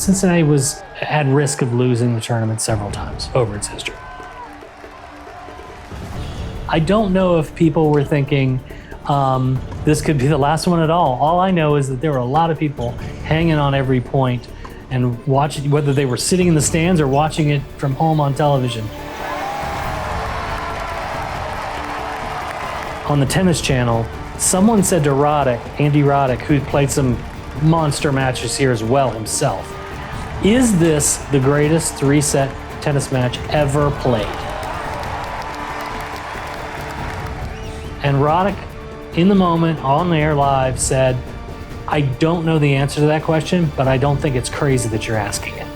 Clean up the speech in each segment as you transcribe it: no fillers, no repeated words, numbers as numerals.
Cincinnati was at risk of losing the tournament several times over its history. I don't know if people were thinking this could be the last one at all. All I know is that there were a lot of people hanging on every point and watching, whether they were sitting in the stands or watching it from home on television. On the Tennis Channel, someone said to Andy Roddick, who played some monster matches here as well himself, "Is this the greatest three-set tennis match ever played?" And Roddick, in the moment, on air live, said, "I don't know the answer to that question, but I don't think it's crazy that you're asking it."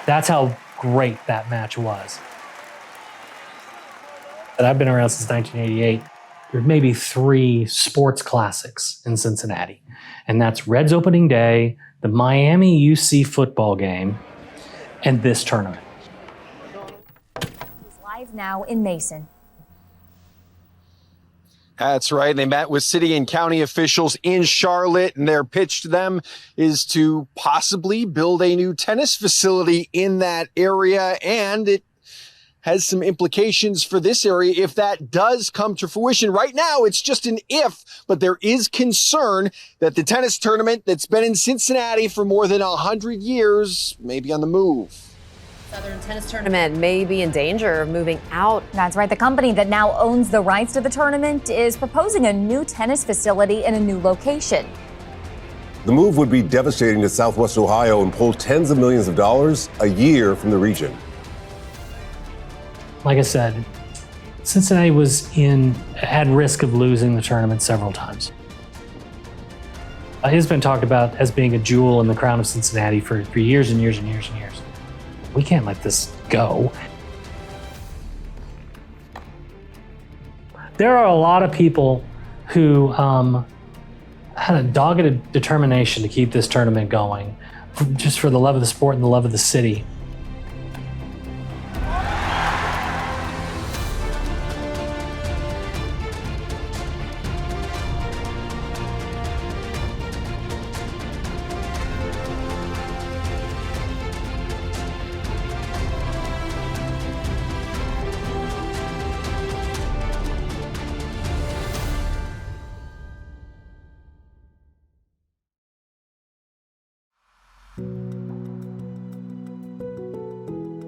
That's how great that match was. And I've been around since 1988. There's maybe 3 sports classics in Cincinnati. And that's Reds opening day, the Miami UC football game, and this tournament. He's live now in Mason. That's right. They met with city and county officials in Charlotte, and their pitch to them is to possibly build a new tennis facility in that area. And it has some implications for this area if that does come to fruition. Right now, it's just an if, but there is concern that the tennis tournament that's been in Cincinnati for more than 100 years may be on the move. Southern Tennis Tournament may be in danger of moving out. That's right. The company that now owns the rights to the tournament is proposing a new tennis facility in a new location. The move would be devastating to Southwest Ohio and pull tens of millions of dollars a year from the region. Like I said, Cincinnati was at risk of losing the tournament several times. It has been talked about as being a jewel in the crown of Cincinnati for years and years and years and years. We can't let this go. There are a lot of people who had a dogged determination to keep this tournament going, just for the love of the sport and the love of the city.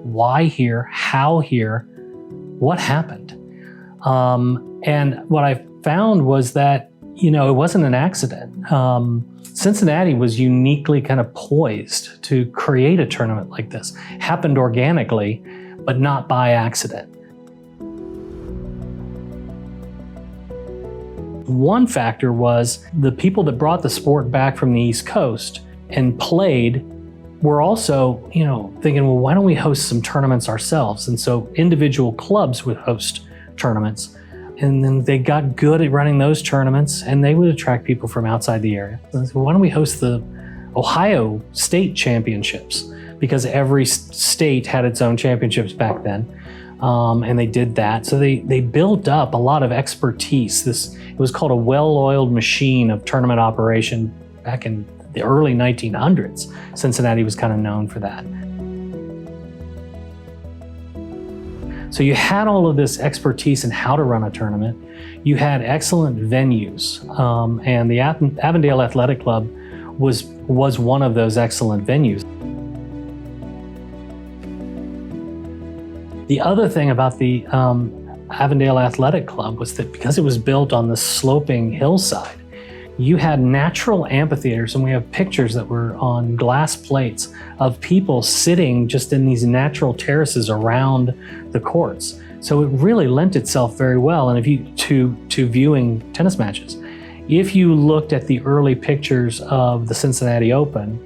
Why here? How here? What happened? And what I found was that, it wasn't an accident. Cincinnati was uniquely kind of poised to create a tournament like this. It happened organically, but not by accident. One factor was the people that brought the sport back from the East Coast and played were also, thinking, well, why don't we host some tournaments ourselves? And so individual clubs would host tournaments. And then they got good at running those tournaments, and they would attract people from outside the area. So they said, well, why don't we host the Ohio State Championships? Because every state had its own championships back then. And they did that. So they built up a lot of expertise. It was called a well-oiled machine of tournament operation back in the early 1900s. Cincinnati was kind of known for that. So you had all of this expertise in how to run a tournament. You had excellent venues, and the Avondale Athletic Club was one of those excellent venues. The other thing about the Avondale Athletic Club was that because it was built on the sloping hillside, you had natural amphitheaters, and we have pictures that were on glass plates of people sitting just in these natural terraces around the courts. So it really lent itself very well, and to viewing tennis matches. If you looked at the early pictures of the Cincinnati Open,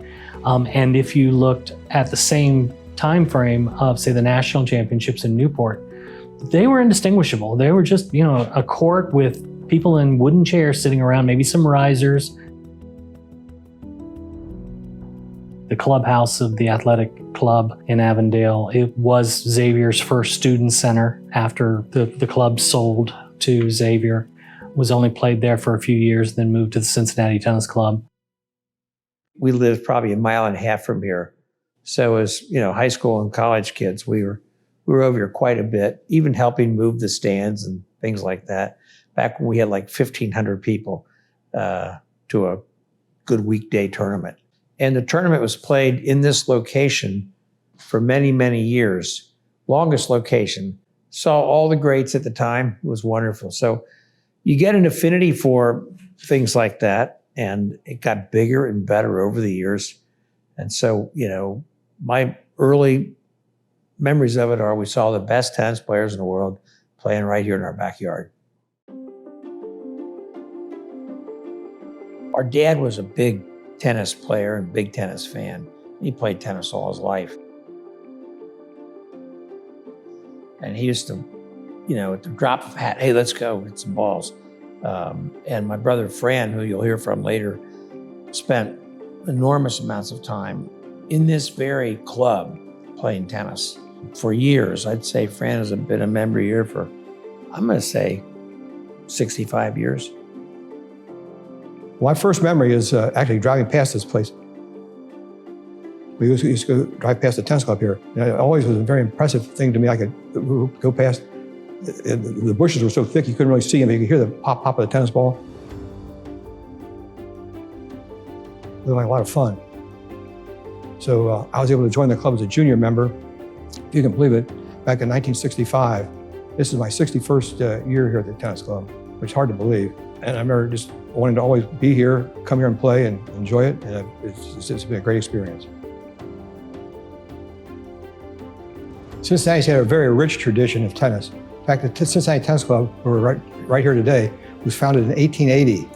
And if you looked at the same time frame of, say, the national championships in Newport, they were indistinguishable. They were just, a court with people in wooden chairs sitting around, maybe some risers. The clubhouse of the athletic club in Avondale, it was Xavier's first student center after the club sold to Xavier. Was only played there for a few years, then moved to the Cincinnati Tennis Club. We lived probably a mile and a half from here. So as high school and college kids, we were over here quite a bit, even helping move the stands and things like that. Back when we had like 1,500 people to a good weekday tournament. And the tournament was played in this location for many, many years. Longest location. Saw all the greats at the time. It was wonderful. So you get an affinity for things like that, and it got bigger and better over the years. And so, my early memories of it are we saw the best tennis players in the world playing right here in our backyard. Our dad was a big tennis player and big tennis fan. He played tennis all his life. And he used to, at the drop of a hat, hey, let's go get some balls. And my brother Fran, who you'll hear from later, spent enormous amounts of time in this very club playing tennis for years. I'd say Fran has been a member here for, I'm going to say, 65 years. My first memory is actually driving past this place. We used to go drive past the tennis club here. And it always was a very impressive thing to me. I could go past, the bushes were so thick you couldn't really see them. You could hear the pop of the tennis ball. It was like a lot of fun. So I was able to join the club as a junior member, if you can believe it, back in 1965. This is my 61st year here at the tennis club, which is hard to believe. And I remember just wanting to always be here, come here and play and enjoy it. And it's been a great experience. Cincinnati's had a very rich tradition of tennis. In fact, the Cincinnati Tennis Club, where we're right here today, was founded in 1880.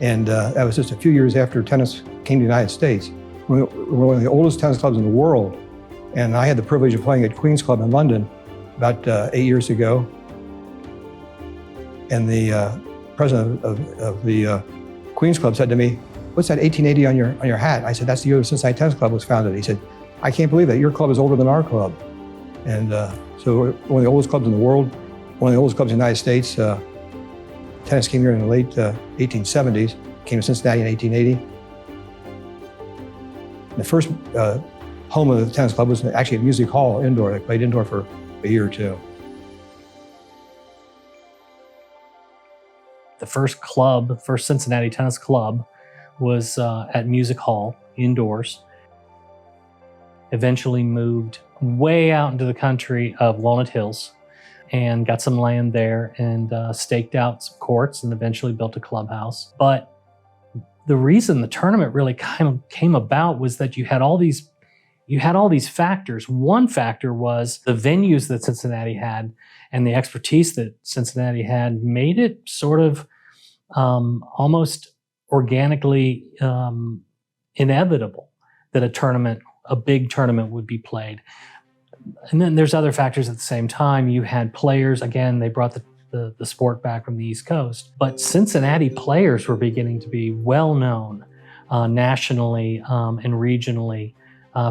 And that was just a few years after tennis came to the United States. We're one of the oldest tennis clubs in the world. And I had the privilege of playing at Queen's Club in London about 8 years ago. And the president of the Queen's Club said to me, "What's that 1880 on your hat?" I said, "That's the year the Cincinnati Tennis Club was founded." He said, "I can't believe that. Your club is older than our club." And so we're one of the oldest clubs in the world, one of the oldest clubs in the United States. Tennis came here in the late 1870s, came to Cincinnati in 1880. The first home of the tennis club was actually at Music Hall indoor. They played indoor for a year or two. The first Cincinnati Tennis Club was at Music Hall indoors. Eventually moved way out into the country of Walnut Hills and got some land there and staked out some courts and eventually built a clubhouse. But the reason the tournament really kind of came about was that you had all these factors. One factor was the venues that Cincinnati had and the expertise that Cincinnati had made it sort of almost organically inevitable that a big tournament would be played. And then there's other factors at the same time. You had players, again, they brought the sport back from the East Coast, but Cincinnati players were beginning to be well known nationally and regionally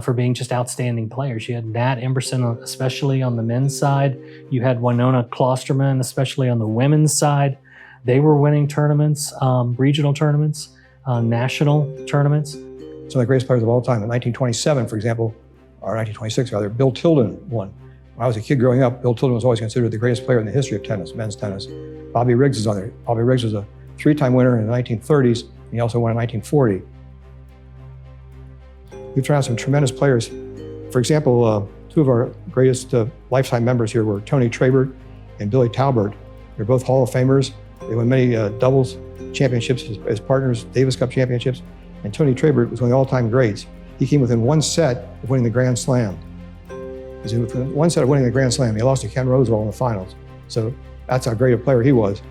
for being just outstanding players. You had Nat Emberson, especially on the men's side. You had Winona Klosterman, especially on the women's side. They were winning tournaments, regional tournaments, national tournaments. Some of the greatest players of all time. In 1927, for example, or 1926 rather, Bill Tilden won. When I was a kid growing up, Bill Tilden was always considered the greatest player in the history of tennis, men's tennis. Bobby Riggs is on there. Bobby Riggs was a 3-time winner in the 1930s, and he also won in 1940. We've turned out some tremendous players. For example, two of our greatest lifetime members here were Tony Trabert and Billy Talbert. They're both Hall of Famers. They won many doubles championships as partners, Davis Cup championships, and Tony Trabert was one of the all-time greats. He came within one set of winning the Grand Slam. He was within one set of winning the Grand Slam. He lost to Ken Rosewall in the finals. So that's how great a player he was.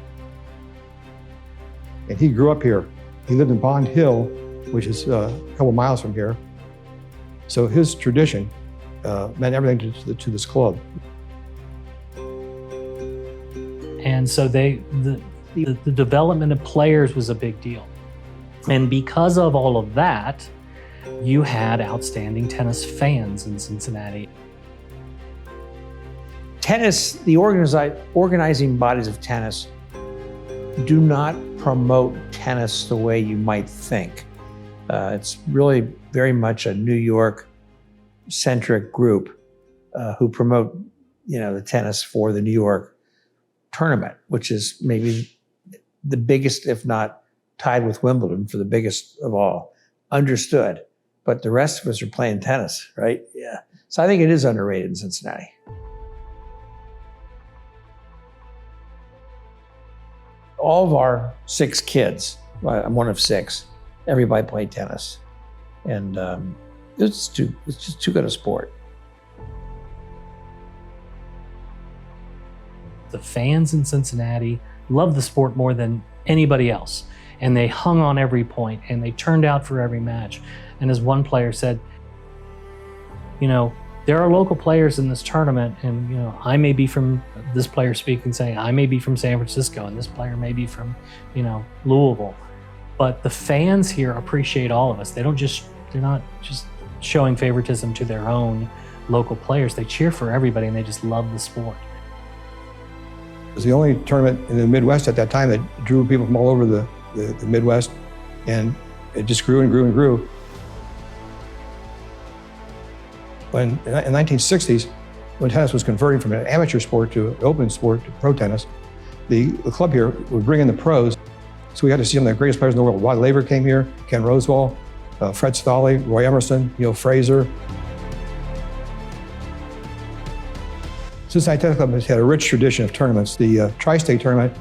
And he grew up here. He lived in Bond Hill, which is a couple miles from here. So his tradition meant everything to this club. And so the development of players was a big deal. And because of all of that, you had outstanding tennis fans in Cincinnati. Tennis, the organizing bodies of tennis do not promote tennis the way you might think. It's really very much a New York-centric group who promote, the tennis for the New York tournament, which is maybe the biggest, if not tied with Wimbledon for the biggest of all. Understood. But the rest of us are playing tennis, right? Yeah. So I think it is underrated in Cincinnati. All of our 6 kids, I'm one of 6, everybody played tennis. And it's just too good a sport. The fans in Cincinnati loved the sport more than anybody else. And they hung on every point and they turned out for every match. And as one player said, there are local players in this tournament, and I may be from, this player speaking saying, I may be from San Francisco and this player may be from, Louisville. But the fans here appreciate all of us. They're not just showing favoritism to their own local players. They cheer for everybody and they just love the sport. It was the only tournament in the Midwest at that time that drew people from all over the Midwest, and it just grew and grew and grew. In the 1960s, when tennis was converting from an amateur sport to an open sport to pro tennis, the club here would bring in the pros. So we had to see some of the greatest players in the world. Rod Laver came here, Ken Rosewall, Fred Stolle, Roy Emerson, Neil Fraser. Cincinnati Tennis Club has had a rich tradition of tournaments. The Tri-State tournament,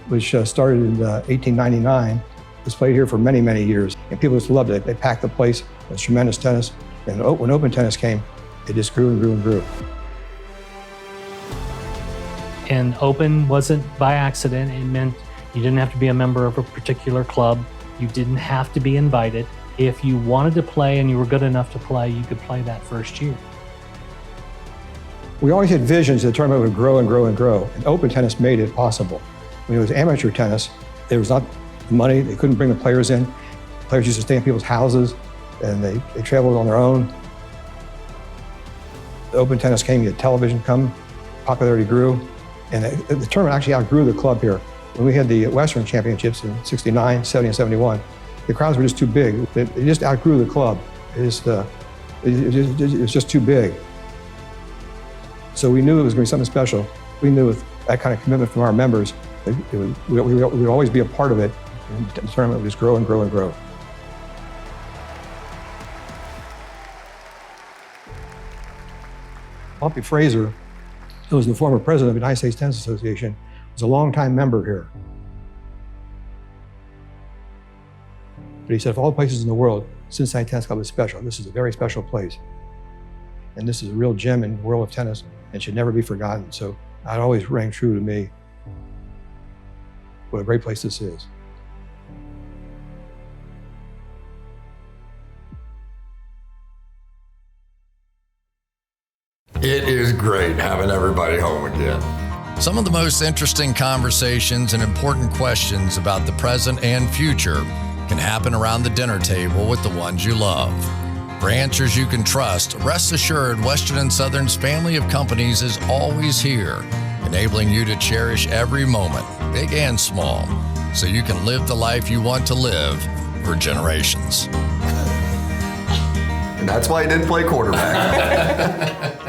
which started in 1899, was played here for many, many years. And people just loved it. They packed the place. It was tremendous tennis. And when open tennis came, it just grew and grew and grew. And open wasn't by accident. It meant you didn't have to be a member of a particular club. You didn't have to be invited. If you wanted to play and you were good enough to play, you could play that first year. We always had visions that the tournament would grow and grow and grow. And open tennis made it possible. When it was amateur tennis, there was not the money. They couldn't bring the players in. Players used to stay in people's houses and they traveled on their own. The open tennis came, you had television come, popularity grew, and the tournament actually outgrew the club here. When we had the Western Championships in 69, 70, and 71, the crowds were just too big. They just outgrew the club. It was just too big. So we knew it was going to be something special. We knew with that kind of commitment from our members, we would always be a part of it, and the tournament would just grow and grow and grow. Poppy Fraser, who was the former president of the United States Tennis Association, was a longtime member here. But he said, of all places in the world, Cincinnati Tennis Club is special. This is a very special place. And this is a real gem in the world of tennis and should never be forgotten. So that always rang true to me. What a great place this is. It is great having everybody home again. Some of the most interesting conversations and important questions about the present and future can happen around the dinner table with the ones you love. For answers you can trust, rest assured Western & Southern's family of companies is always here, enabling you to cherish every moment, big and small, so you can live the life you want to live for generations. And that's why he didn't play quarterback.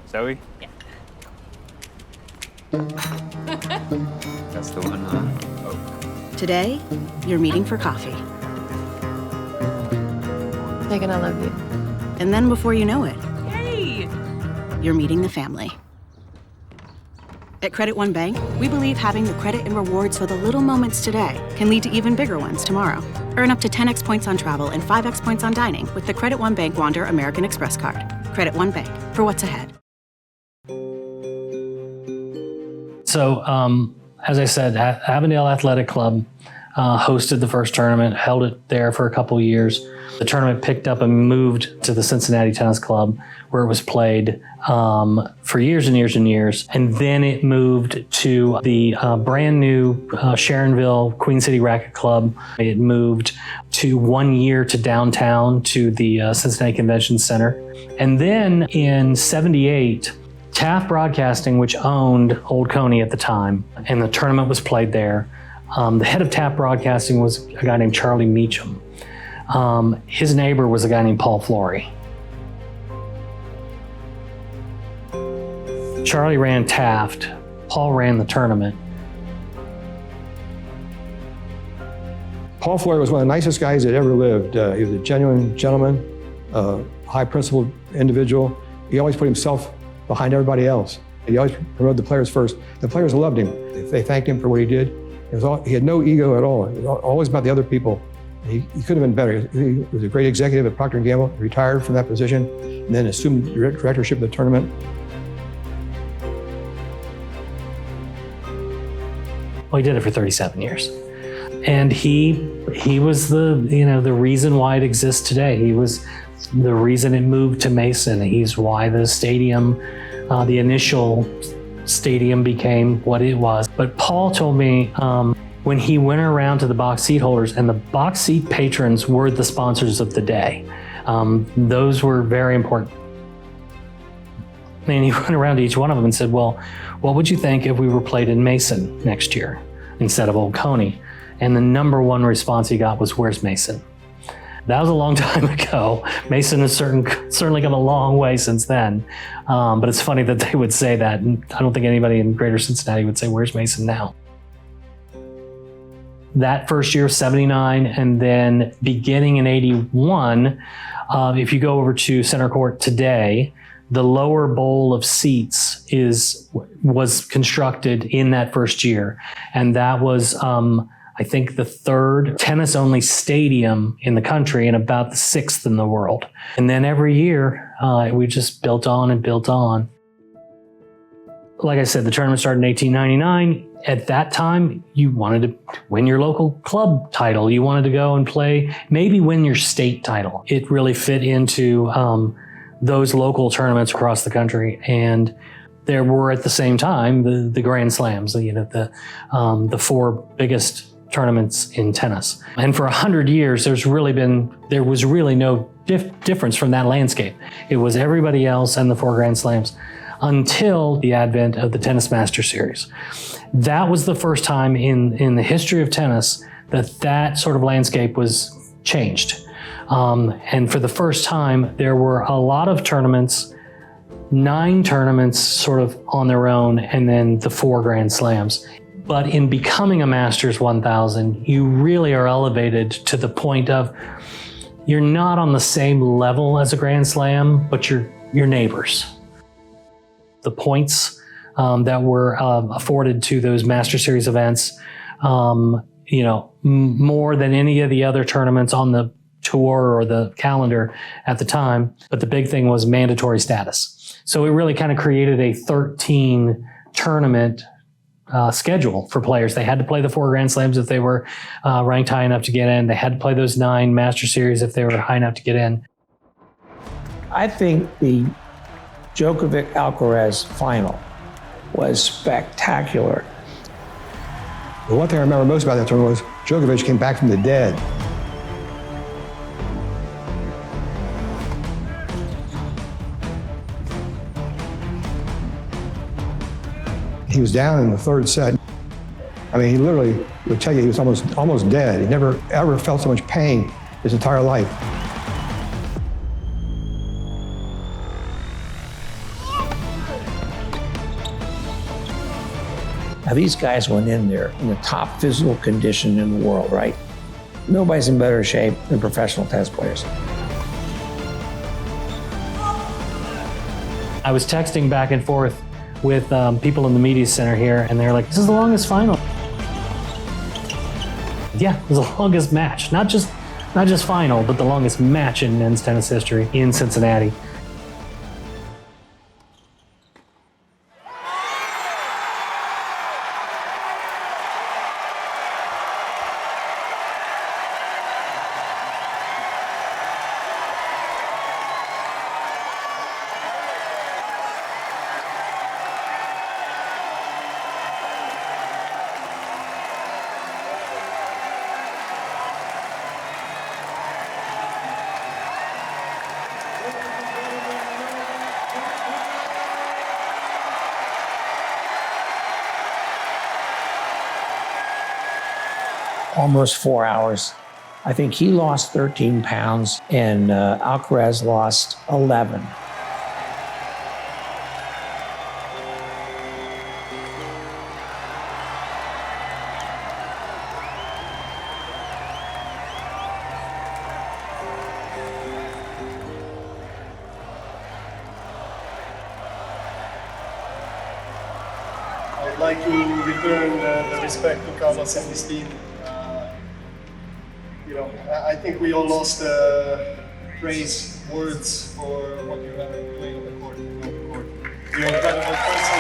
Zoe? Yeah. That's the one, huh? Oh. Today, you're meeting for coffee. Megan, I love you. And then before you know it, Hey! you're meeting the family. At Credit One Bank, we believe having the credit and rewards for the little moments today can lead to even bigger ones tomorrow. Earn up to 10x points on travel and 5x points on dining with the Credit One Bank Wander American Express card. Credit One Bank, for what's ahead. So, as I said, Avondale Athletic Club hosted the first tournament, held it there for a couple years. The tournament picked up and moved to the Cincinnati Tennis Club, where it was played for years and years and years. And then it moved to the brand new Sharonville Queen City Racquet Club. It moved to 1 year to downtown to the Cincinnati Convention Center. And then in '78, Taft Broadcasting, which owned Old Coney at the time, and the tournament was played there. The head of Taft Broadcasting was a guy named Charlie Meacham. His neighbor was a guy named Paul Flory. Charlie ran Taft, Paul ran the tournament. Paul Flory was one of the nicest guys that ever lived. He was a genuine gentleman, high-principled individual. He always put himself behind everybody else. He always promoted the players first. The players loved him. They thanked him for what he did. He had no ego at all. It was always about the other people. He could have been better. He was a great executive at Procter & Gamble, retired from that position, and then assumed directorship of the tournament. Well, he did it for 37 years. And he was the reason why it exists today. He was the reason it moved to Mason. He's why the stadium, the initial stadium became what it was. But Paul told me when he went around to the box seat holders, and the box seat patrons were the sponsors of the day. Those were very important. And he went around to each one of them and said, well, what would you think if we were played in Mason next year instead of Old Coney? And the number one response he got was, where's Mason? That was a long time ago. Mason has certainly come a long way since then. But it's funny that they would say that. And I don't think anybody in Greater Cincinnati would say, where's Mason now? That first year, 79, and then beginning in 81, if you go over to center court today, the lower bowl of seats was constructed in that first year. And that was, I think, the third tennis-only stadium in the country and about the sixth in the world. And then every year, we just built on and built on. Like I said, the tournament started in 1899. At that time, you wanted to win your local club title. You wanted to go and play, maybe win your state title. It really fit into those local tournaments across the country. And there were at the same time the Grand Slams, the four biggest tournaments in tennis. And for 100 years, there was really no difference from that landscape. It was everybody else and the four Grand Slams until the advent of the Tennis Master Series. That was the first time in the history of tennis that sort of landscape was changed. And for the first time, there were a lot of tournaments, 9 tournaments sort of on their own, and then the 4 Grand Slams. But in becoming a Masters 1000, you really are elevated to the point of you're not on the same level as a Grand Slam, but you're neighbors. The points that were afforded to those Master Series events, more than any of the other tournaments on the tour or the calendar at the time. But the big thing was mandatory status. So it really kind of created a 13 tournament schedule for players. They had to play the 4 Grand Slams if they were ranked high enough to get in. They had to play those 9 Master Series if they were high enough to get in. I think the Djokovic-Alcaraz final was spectacular. The one thing I remember most about that tournament was Djokovic came back from the dead. He was down in the 3rd set. I mean, he literally would tell you he was almost dead. He never ever felt so much pain his entire life. Now, these guys went in there in the top physical condition in the world, right? Nobody's in better shape than professional tennis players. I was texting back and forth with people in the media center here, and they're like, this is the longest final. Yeah, it was the longest match. Not just final, but the longest match in men's tennis history in Cincinnati. almost 4 hours. I think he lost 13 pounds and Alcaraz lost 11. I'd like to return the respect to Carlos and his team. I think we all lost praise words for what you have been doing on the court. You're an incredible person.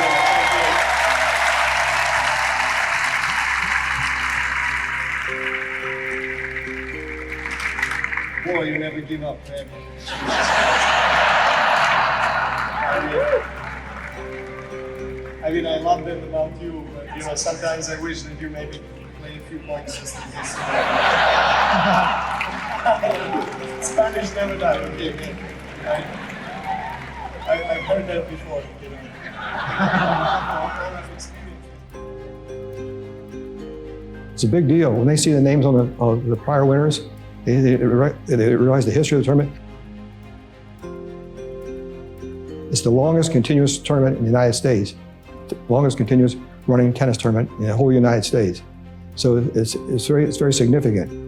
Boy, you never give up, man. I mean, I love that about you, but sometimes I wish that you maybe play a few points just in case. Spanish never die, okay, man. I've heard that before, It's a big deal. When they see the names on the prior winners, they realize the history of the tournament. It's the longest continuous tournament in the United States, the longest continuous running tennis tournament in the whole United States. So it's very significant.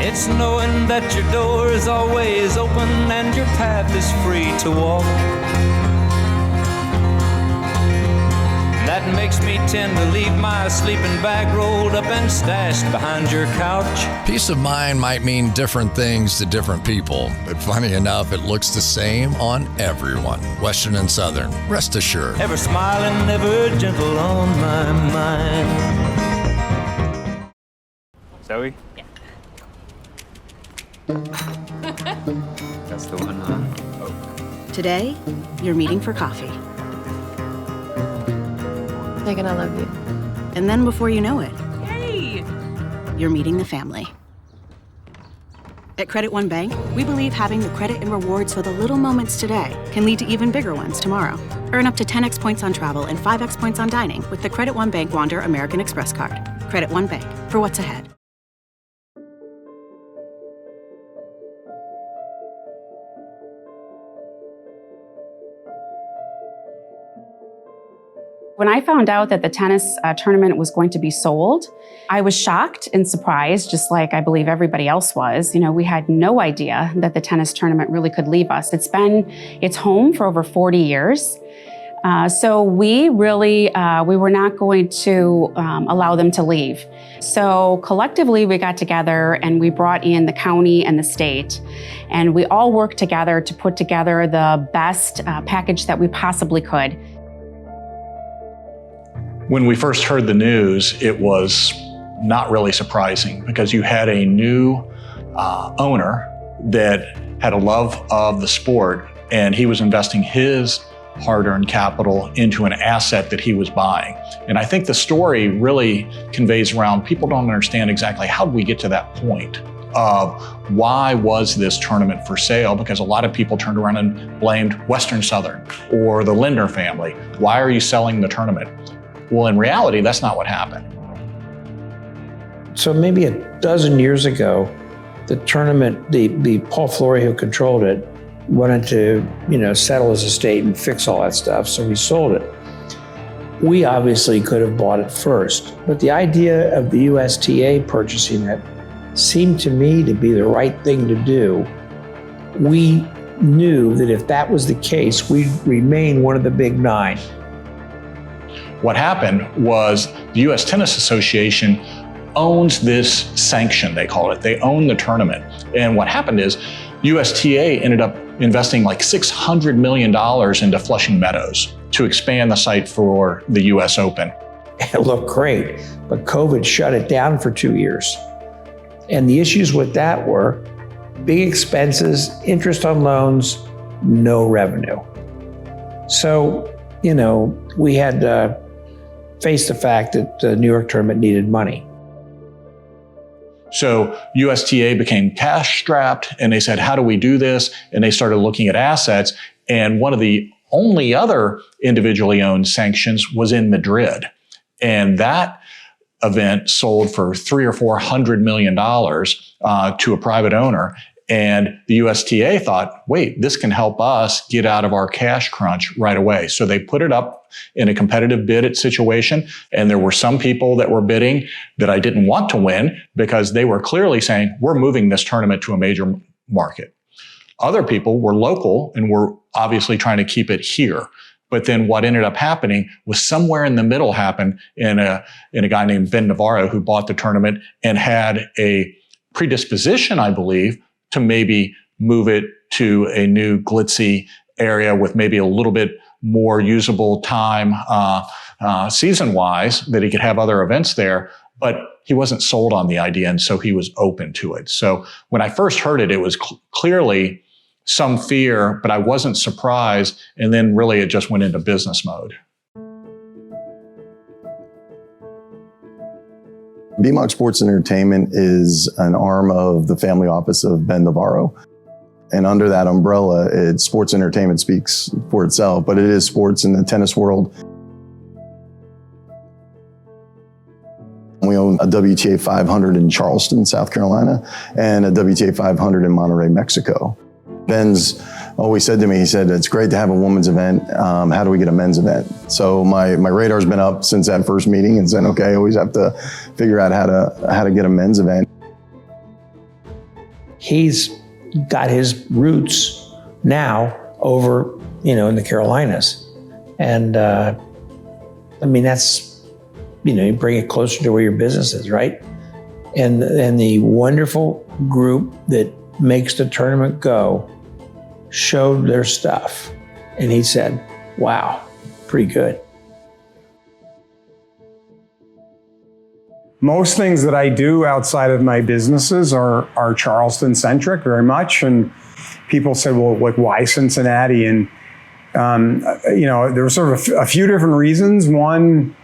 It's knowing that your door is always open and your path is free to walk. That makes me tend to leave my sleeping bag rolled up and stashed behind your couch. Peace of mind might mean different things to different people, but funny enough, it looks the same on everyone, Western and Southern. Rest assured. Ever smiling, ever gentle on my mind. Zoe? Yeah. That's the one on oak. Today, you're meeting for coffee. Megan, I love you. And then before you know it, Yay! you're meeting the family. At Credit One Bank, we believe having the credit and rewards for the little moments today can lead to even bigger ones tomorrow. Earn up to 10x points on travel and 5x points on dining with the Credit One Bank Wander American Express card. Credit One Bank, for what's ahead. When I found out that the tennis tournament was going to be sold, I was shocked and surprised, just like I believe everybody else was. We had no idea that the tennis tournament really could leave us. It's been its home for over 40 years. So we really, we were not going to allow them to leave. So collectively, we got together and we brought in the county and the state, and we all worked together to put together the best package that we possibly could. When we first heard the news, it was not really surprising because you had a new owner that had a love of the sport, and he was investing his hard-earned capital into an asset that he was buying. And I think the story really conveys around, people don't understand exactly how did we get to that point of why was this tournament for sale, because a lot of people turned around and blamed Western Southern or the Lindner family. Why are you selling the tournament? Well, in reality, that's not what happened. So maybe a dozen years ago, the tournament, the Paul Flory who controlled it, wanted to, settle his estate and fix all that stuff, so we sold it. We obviously could have bought it first, but the idea of the USTA purchasing it seemed to me to be the right thing to do. We knew that if that was the case, we'd remain one of the big nine. What happened was the U.S. Tennis Association owns this sanction, they call it. They own the tournament. And what happened is USTA ended up investing like $600 million into Flushing Meadows to expand the site for the U.S. Open. It looked great, but COVID shut it down for 2 years. And the issues with that were big expenses, interest on loans, no revenue. So, we had to face the fact that the New York tournament needed money. So USTA became cash strapped and they said, how do we do this? And they started looking at assets. And one of the only other individually owned sanctions was in Madrid. And that event sold for $300 or $400 million to a private owner. And the USTA thought, wait, this can help us get out of our cash crunch right away. So they put it up in a competitive bid situation. And there were some people that were bidding that I didn't want to win because they were clearly saying, we're moving this tournament to a major market. Other people were local and were obviously trying to keep it here. But then what ended up happening was somewhere in the middle happened in a guy named Ben Navarro who bought the tournament and had a predisposition, I believe, to maybe move it to a new glitzy area with maybe a little bit more usable time season-wise, that he could have other events there. But he wasn't sold on the idea, and so he was open to it. So when I first heard it, it was clearly some fear, but I wasn't surprised. And then really it just went into business mode. BMOC Sports and Entertainment is an arm of the family office of Ben Navarro. And under that umbrella, sports entertainment speaks for itself, but it is sports in the tennis world. We own a WTA 500 in Charleston, South Carolina, and a WTA 500 in Monterrey, Mexico. Ben's always said to me, he said, it's great to have a women's event. How do we get a men's event? So my radar's been up since that first meeting and said, okay, I always have to figure out how to get a men's event. He's got his roots now over, in the Carolinas. And that's, you bring it closer to where your business is, right? And the wonderful group that makes the tournament go showed their stuff. And he said, wow, pretty good. Most things that I do outside of my businesses are Charleston centric very much. And people said, well, like, why Cincinnati? And, there were sort of a few different reasons. One,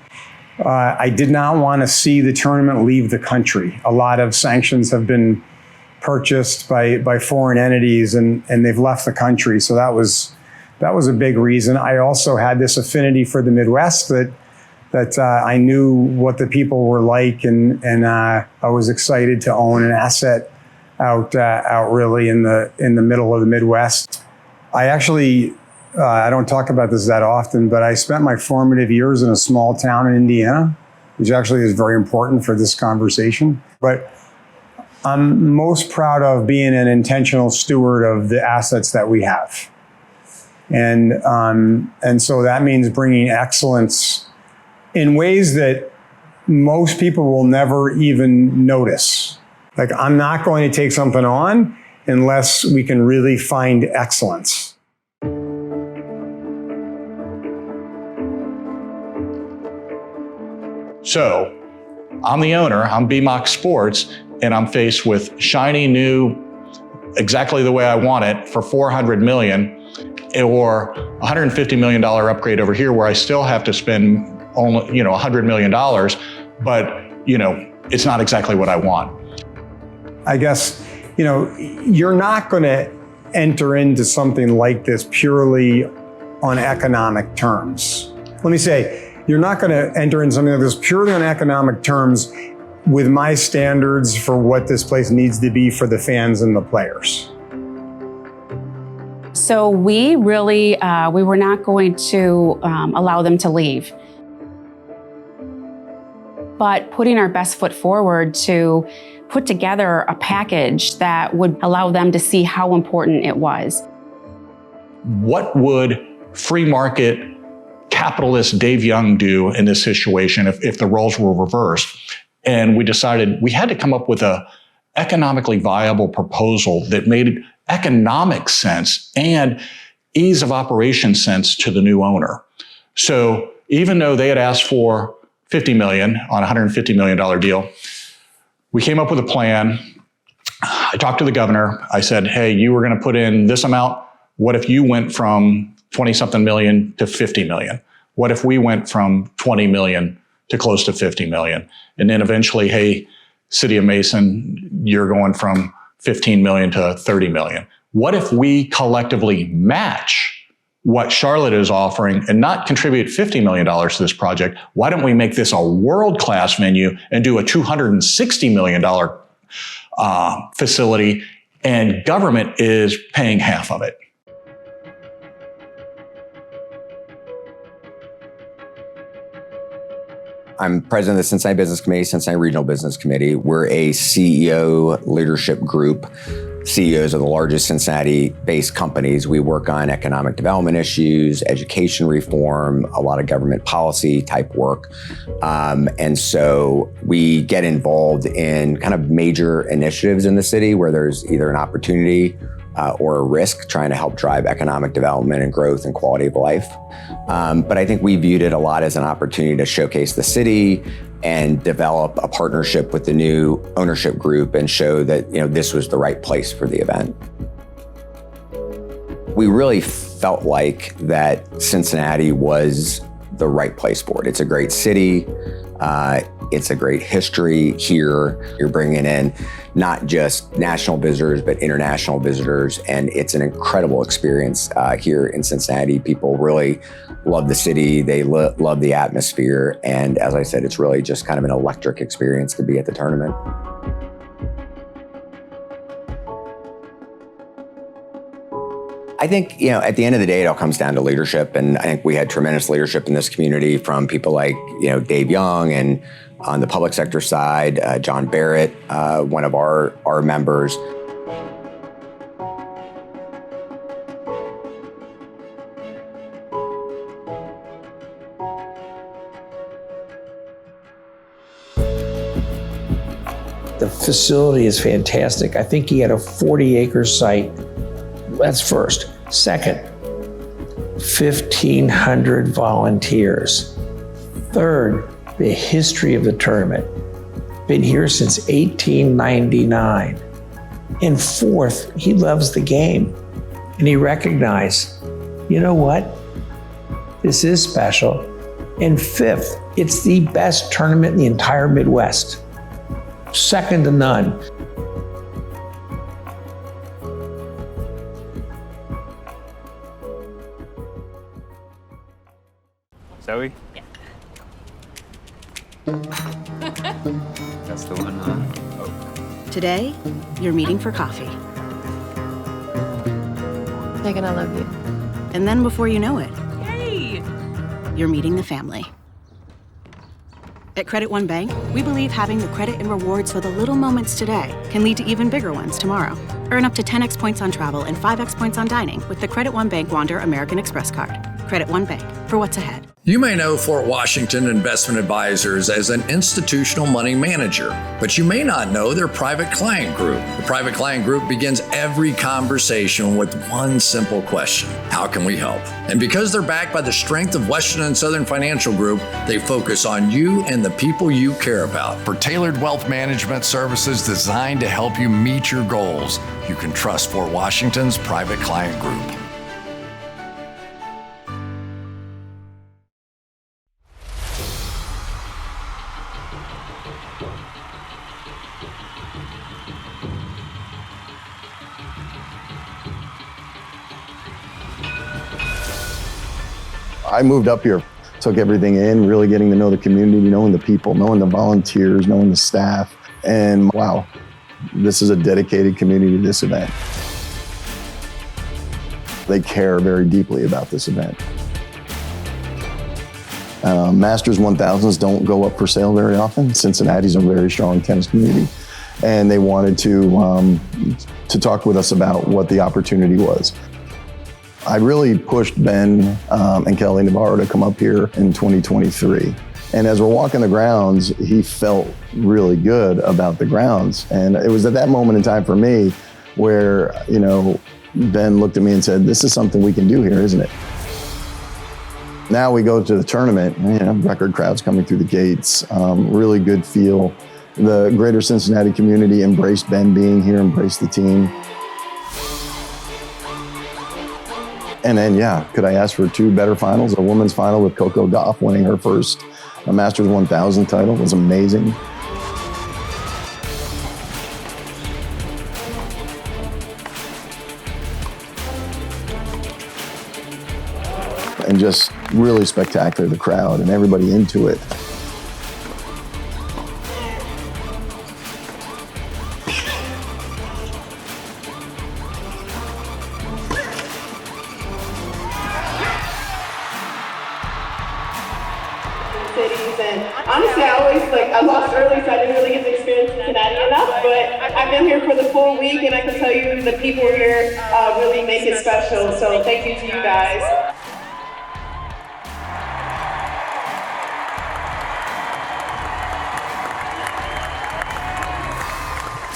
I did not want to see the tournament leave the country. A lot of sanctions have been purchased by foreign entities and they've left the country. So that was a big reason. I also had this affinity for the Midwest that I knew what the people were like, and I was excited to own an asset out really in the middle of the Midwest. I actually I don't talk about this that often, but I spent my formative years in a small town in Indiana, which actually is very important for this conversation. But I'm most proud of being an intentional steward of the assets that we have. And so that means bringing excellence in ways that most people will never even notice. Like, I'm not going to take something on unless we can really find excellence. So I'm the owner, I'm BMOC Sports, and I'm faced with shiny new, exactly the way I want it, for $400 million, or $150 million upgrade over here where I still have to spend only, $100 million, but, it's not exactly what I want. I guess, you're not going to enter into something like this purely on economic terms. Let me say, you're not going to enter in something like this purely on economic terms with my standards for what this place needs to be for the fans and the players. So we really, we were not going to allow them to leave. But putting our best foot forward to put together a package that would allow them to see how important it was. What would free market capitalist Dave Young do in this situation if the roles were reversed? And we decided we had to come up with a economically viable proposal that made economic sense and ease of operation sense to the new owner. So even though they had asked for $50 million on a $150 million deal, we came up with a plan. I talked to the governor. I said, hey, you were going to put in this amount. What if you went from 20-something million to 50 million? What if we went from 20 million to close to 50 million? And then eventually, hey, City of Mason, you're going from 15 million to 30 million. What if we collectively match what Charlotte is offering and not contribute $50 million to this project? Why don't we make this a world-class venue and do a $260 million facility, and government is paying half of it? I'm president of the Cincinnati Business Committee, Cincinnati Regional Business Committee. We're a CEO leadership group, CEOs of the largest Cincinnati-based companies. We work on economic development issues, education reform, a lot of government policy type work. And so we get involved in kind of major initiatives in the city where there's either an opportunity or a risk trying to help drive economic development and growth and quality of life. But I think we viewed it a lot as an opportunity to showcase the city and develop a partnership with the new ownership group and show that, you know, this was the right place for the event. We really felt like that Cincinnati was the right place for it. It's a great city. It's a great history here. You're bringing in not just national visitors, but international visitors. And it's an incredible experience here in Cincinnati. People really love the city. They love the atmosphere. And as I said, it's really just kind of an electric experience to be at the tournament. I think, you know, at the end of the day, it all comes down to leadership. And I think we had tremendous leadership in this community from people like, you know, Dave Young, and on the public sector side, John Barrett, one of our members. The facility is fantastic. I think he had a 40-acre site. That's first. Second, 1,500 volunteers. Third, the history of the tournament. Been here since 1899. And fourth, he loves the game. And he recognized, you know what? This is special. And fifth, it's the best tournament in the entire Midwest. Second to none. Zoe? Yeah. That's the one, huh? Oh. Today, you're meeting for coffee. Megan, I love you. And then before you know it, Yay! you're meeting the family. At Credit One Bank, we believe having the credit and rewards for the little moments today can lead to even bigger ones tomorrow. Earn up to 10x points on travel and 5x points on dining with the Credit One Bank Wander American Express card. Credit One Bank, for what's ahead. You may know Fort Washington Investment Advisors as an institutional money manager, but you may not know their private client group. The private client group begins every conversation with one simple question: how can we help? And because they're backed by the strength of Western and Southern Financial Group, they focus on you and the people you care about. For tailored wealth management services designed to help you meet your goals, you can trust Fort Washington's private client group. I moved up here, took everything in, really getting to know the community, knowing the people, knowing the volunteers, knowing the staff. And wow, this is a dedicated community to this event. They care very deeply about this event. Masters 1000s don't go up for sale very often. Cincinnati's a very strong tennis community. And they wanted to talk with us about what the opportunity was. I really pushed Ben and Kelly Navarro to come up here in 2023. And as we're walking the grounds, he felt really good about the grounds. And it was at that moment in time for me where, you know, Ben looked at me and said, this is something we can do here, isn't it? Now we go to the tournament, you know, record crowds coming through the gates, really good feel. The greater Cincinnati community embraced Ben being here, embraced the team. And then, could I ask for two better finals? A women's final with Coco Gauff winning her first Masters 1000 title was amazing. And just really spectacular, the crowd and everybody into it. And honestly, I lost early, so I didn't really get to experience Cincinnati enough, but I've been here for the full week, and I can tell you the people here really make it special, so thank you to you guys.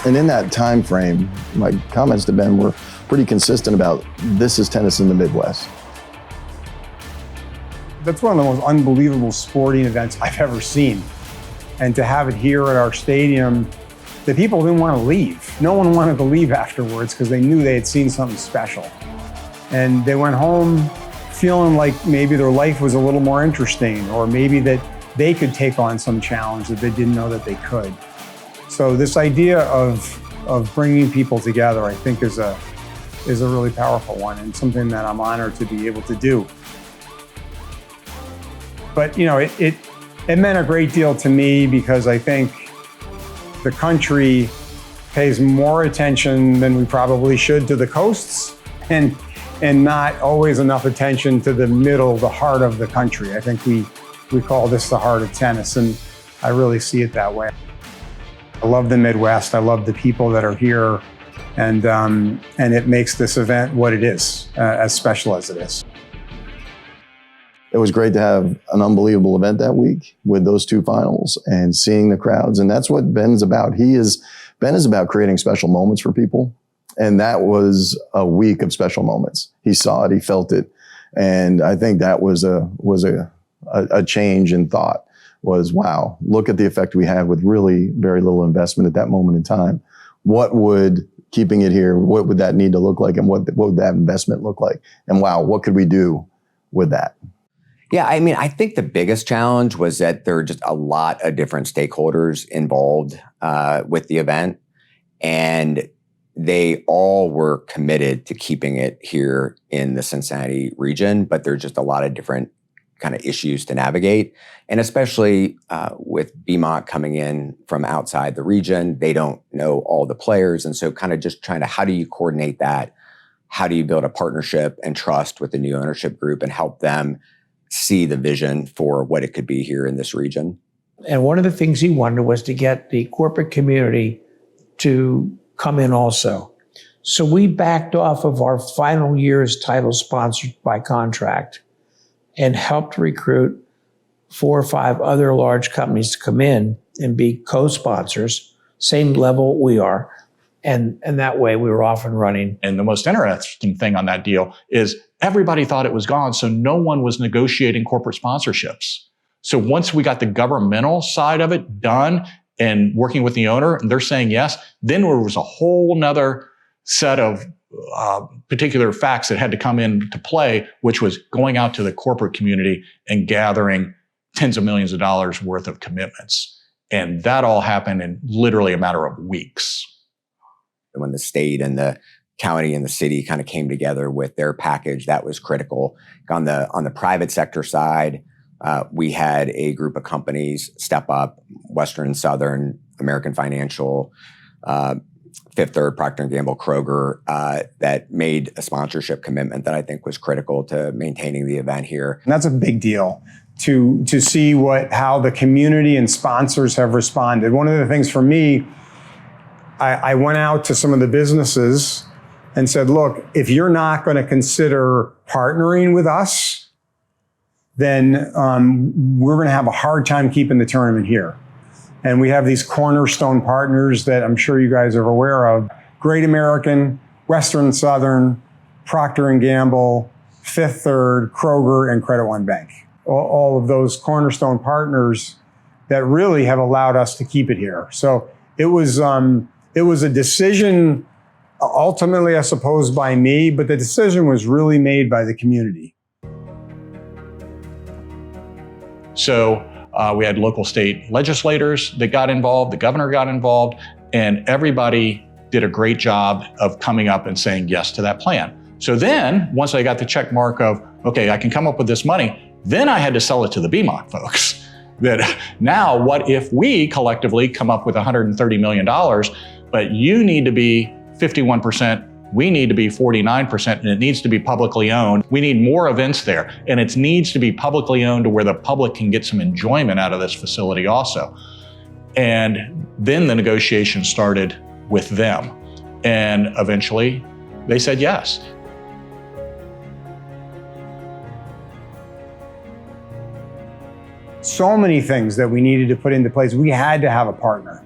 And in that time frame, my comments to Ben were pretty consistent about this is tennis in the Midwest. That's one of the most unbelievable sporting events I've ever seen. And to have it here at our stadium, the people didn't want to leave. No one wanted to leave afterwards because they knew they had seen something special. And they went home feeling like maybe their life was a little more interesting, or maybe that they could take on some challenge that they didn't know that they could. So this idea of bringing people together, I think, is a really powerful one, and something that I'm honored to be able to do. But it meant a great deal to me because I think the country pays more attention than we probably should to the coasts, and not always enough attention to the middle, the heart of the country. I think we call this the heart of tennis, and I really see it that way. I love the Midwest. I love the people that are here, and it makes this event what it is, as special as it is. It was great to have an unbelievable event that week with those two finals and seeing the crowds. And that's what Ben's about. Ben is about creating special moments for people. And that was a week of special moments. He saw it, he felt it. And I think that was a change in thought, was, wow, look at the effect we had with really very little investment at that moment in time. What would keeping it here, what would that need to look like? And what would that investment look like? And wow, what could we do with that? Yeah, I mean, I think the biggest challenge was that there were just a lot of different stakeholders involved with the event, and they all were committed to keeping it here in the Cincinnati region, but there's just a lot of different kind of issues to navigate. And especially with BMOC coming in from outside the region, they don't know all the players. And so kind of just trying to, how do you coordinate that? How do you build a partnership and trust with the new ownership group and help them see the vision for what it could be here in this region? And one of the things he wanted was to get the corporate community to come in also. So we backed off of our final year's title sponsored by contract and helped recruit 4 or 5 other large companies to come in and be co-sponsors, same level we are. And that way we were off and running. And the most interesting thing on that deal is everybody thought it was gone, so no one was negotiating corporate sponsorships. So once we got the governmental side of it done and working with the owner, and they're saying yes, then there was a whole nother set of particular facts that had to come into play, which was going out to the corporate community and gathering tens of millions of dollars worth of commitments. And that all happened in literally a matter of weeks. When the state and the county and the city kind of came together with their package, that was critical. On the private sector side, we had a group of companies step up: Western and Southern, American Financial, Fifth Third, Procter & Gamble, Kroger, that made a sponsorship commitment that I think was critical to maintaining the event here. And that's a big deal to see how the community and sponsors have responded. One of the things for me, I went out to some of the businesses and said, look, if you're not going to consider partnering with us, then we're going to have a hard time keeping the tournament here. And we have these cornerstone partners that I'm sure you guys are aware of: Great American, Western Southern, Procter & Gamble, Fifth Third, Kroger, and Credit One Bank. All of those cornerstone partners that really have allowed us to keep it here. So it was a decision ultimately, I suppose, by me, but the decision was really made by the community. So we had local state legislators that got involved, the governor got involved, and everybody did a great job of coming up and saying yes to that plan. So then, once I got the check mark of, okay, I can come up with this money, then I had to sell it to the BMOC folks. That now, what if we collectively come up with $130 million, but you need to be 51%, we need to be 49%, and it needs to be publicly owned. We need more events there, and it needs to be publicly owned to where the public can get some enjoyment out of this facility also. And then the negotiation started with them, and eventually they said yes. So many things that we needed to put into place. We had to have a partner.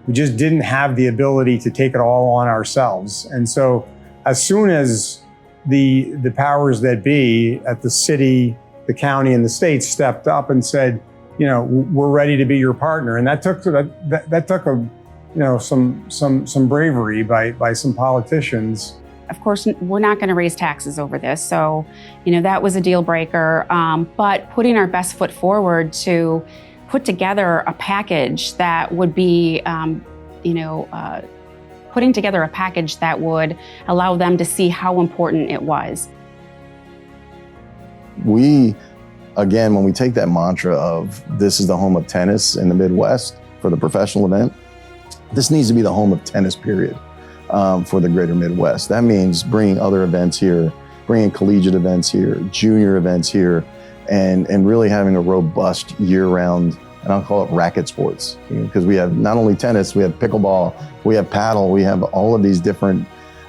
We just didn't have the ability to take it all on ourselves. And so as soon as the powers that be at the city, the county, and the state stepped up and said, you know, we're ready to be your partner. And that took some bravery by some politicians. Of course, we're not going to raise taxes over this. So, that was a deal breaker. But putting our best foot forward to put together a package that would be, putting together a package that would allow them to see how important it was. Again, when we take that mantra of this is the home of tennis in the Midwest for the professional event, this needs to be the home of tennis, period, for the greater Midwest. That means bringing other events here, bringing collegiate events here, junior events here, and really having a robust year-round, and I'll call it racket sports, because we have not only tennis, we have pickleball, we have paddle, we have all of these different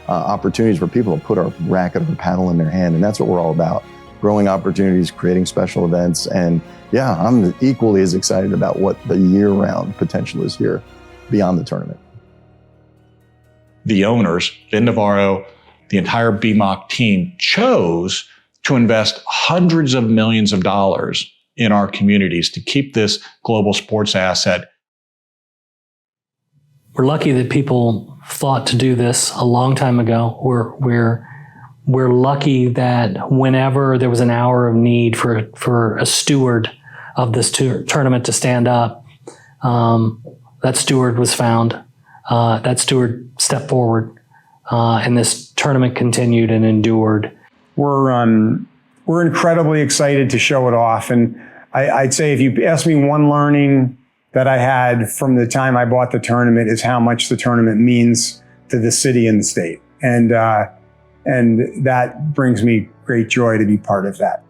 opportunities for people to put a racket or a paddle in their hand, and that's what we're all about. Growing opportunities, creating special events, and yeah, I'm equally as excited about what the year-round potential is here beyond the tournament. The owners, Vin Navarro, the entire BMOC team chose to invest hundreds of millions of dollars in our communities to keep this global sports asset. We're lucky that people thought to do this a long time ago. We're lucky that whenever there was an hour of need for a steward of this tournament to stand up, that steward was found. That steward stepped forward, and this tournament continued and endured. We're incredibly excited to show it off. And I'd say if you ask me one learning that I had from the time I bought the tournament is how much the tournament means to the city and the state. And that brings me great joy to be part of that.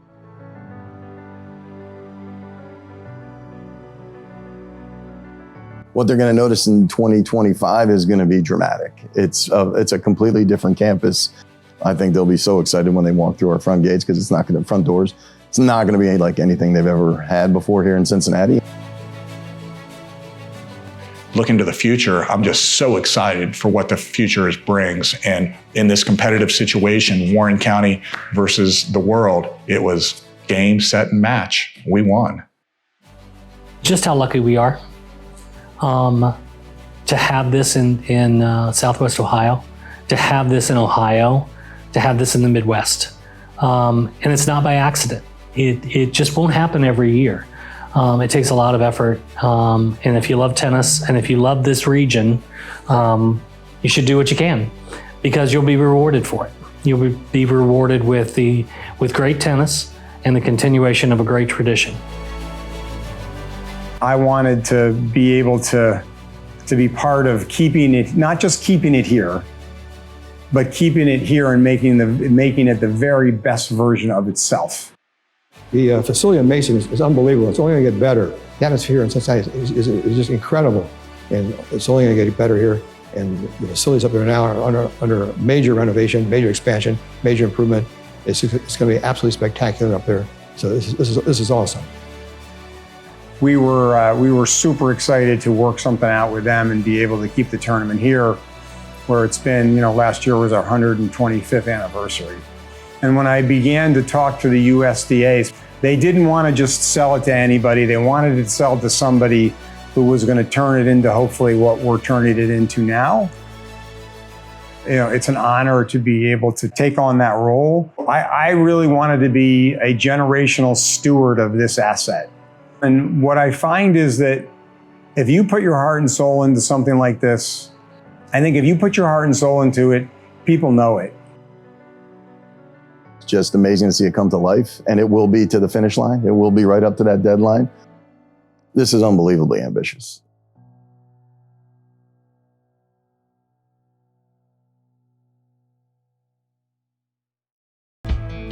What they're going to notice in 2025 is going to be dramatic. It's a completely different campus. I think they'll be so excited when they walk through our front gates because it's not going to front doors. It's not going to be like anything they've ever had before here in Cincinnati. Looking to the future, I'm just so excited for what the future brings. And in this competitive situation, Warren County versus the world, it was game, set, and match. We won. Just how lucky we are to have this in Southwest Ohio, to have this in Ohio, to have this in the Midwest. And it's not by accident. It just won't happen every year. It takes a lot of effort. And if you love tennis and if you love this region, you should do what you can because you'll be rewarded for it. You'll be rewarded with great tennis and the continuation of a great tradition. I wanted to be able to be part of keeping it, not just keeping it here, but keeping it here and making it the very best version of itself. The facility in Mason is unbelievable. It's only going to get better. The atmosphere in Cincinnati is just incredible, and it's only going to get better here. And the facilities up there now are under major renovation, major expansion, major improvement. It's going to be absolutely spectacular up there. So this is awesome. We were super excited to work something out with them and be able to keep the tournament here, where it's been, last year was our 125th anniversary. And when I began to talk to the USDA, they didn't want to just sell it to anybody. They wanted to sell it to somebody who was going to turn it into hopefully what we're turning it into now. it's an honor to be able to take on that role. I really wanted to be a generational steward of this asset. And what I find is that if you put your heart and soul into something like this, I think if you put your heart and soul into it, people know it. It's just amazing to see it come to life, and it will be to the finish line. It will be right up to that deadline. This is unbelievably ambitious.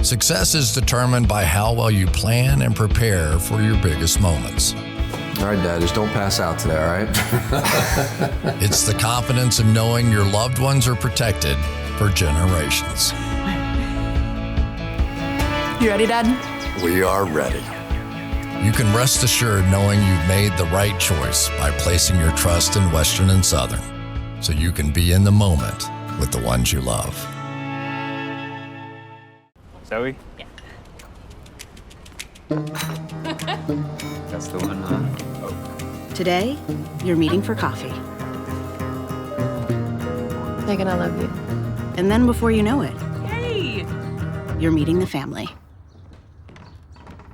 Success is determined by how well you plan and prepare for your biggest moments. All right, Dad, just don't pass out today, all right? It's the confidence of knowing your loved ones are protected for generations. You ready, Dad? We are ready. You can rest assured knowing you've made the right choice by placing your trust in Western and Southern, so you can be in the moment with the ones you love. Zoe? Yeah. That's the one, huh? Today, you're meeting for coffee. Megan, I love you. And then before you know it, Yay! you're meeting the family.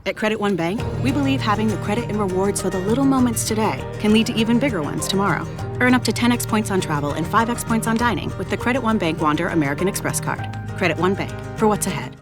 At Credit One Bank, we believe having the credit and rewards for the little moments today can lead to even bigger ones tomorrow. Earn up to 10x points on travel and 5x points on dining with the Credit One Bank Wander American Express card. Credit One Bank, for what's ahead.